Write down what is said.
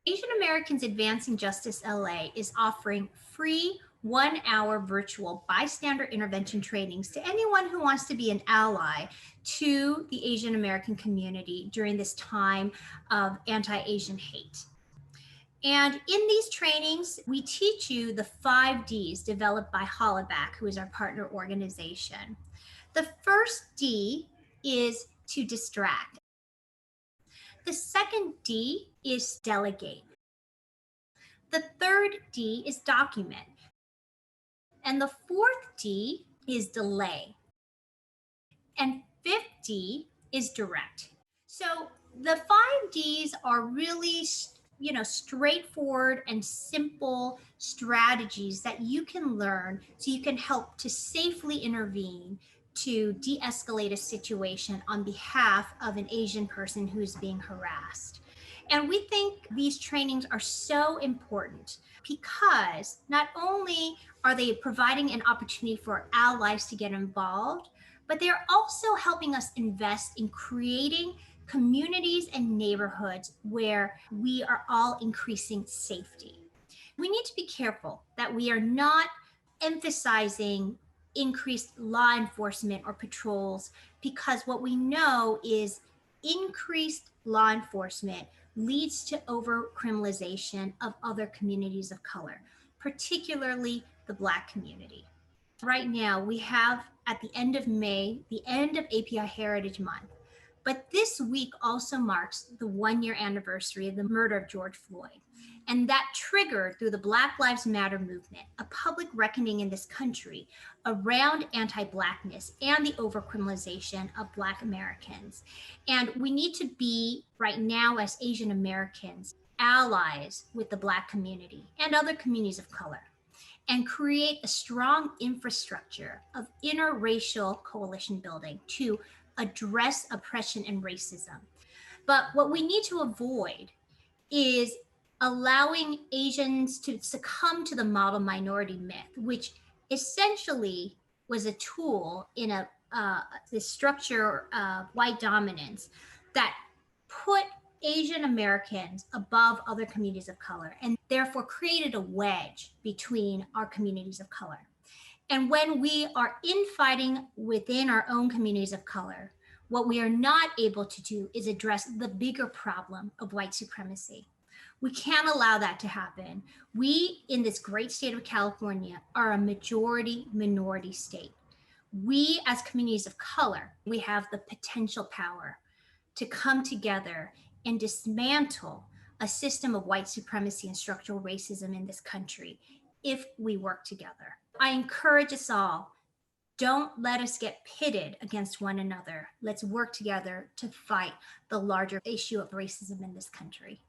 Asian Americans Advancing Justice LA is offering free 1 hour virtual bystander intervention trainings to anyone who wants to be an ally to the Asian American community during this time of anti-Asian hate. And in these trainings, we teach you the 5 Ds developed by Hollaback, who is our partner organization. The first D is to distract. The second D is delegate. The third D is document. And the fourth D is delay. And fifth D is direct. So the 5 Ds are really, straightforward and simple strategies that you can learn so you can help to safely intervene to de-escalate a situation on behalf of an Asian person who's being harassed. And we think these trainings are so important because not only are they providing an opportunity for allies to get involved, but they're also helping us invest in creating communities and neighborhoods where we are all increasing safety. We need to be careful that we are not emphasizing increased law enforcement or patrols, because what we know is increased law enforcement leads to over-criminalization of other communities of color, particularly the Black community. Right now, we have at the end of May, the end of API Heritage Month. But this week also marks the 1 year anniversary of the murder of George Floyd. And that triggered, through the Black Lives Matter movement, a public reckoning in this country around anti-Blackness and the over-criminalization of Black Americans. And we need to be, right now as Asian Americans, allies with the Black community and other communities of color, and create a strong infrastructure of interracial coalition building to address oppression and racism. But what we need to avoid is allowing Asians to succumb to the model minority myth, which essentially was a tool in the structure of white dominance that put Asian Americans above other communities of color and therefore created a wedge between our communities of color. And when we are infighting within our own communities of color, what we are not able to do is address the bigger problem of white supremacy. We can't allow that to happen. We, in this great state of California, are a majority minority state. We, as communities of color, we have the potential power to come together and dismantle a system of white supremacy and structural racism in this country if we work together. I encourage us all, don't let us get pitted against one another. Let's work together to fight the larger issue of racism in this country.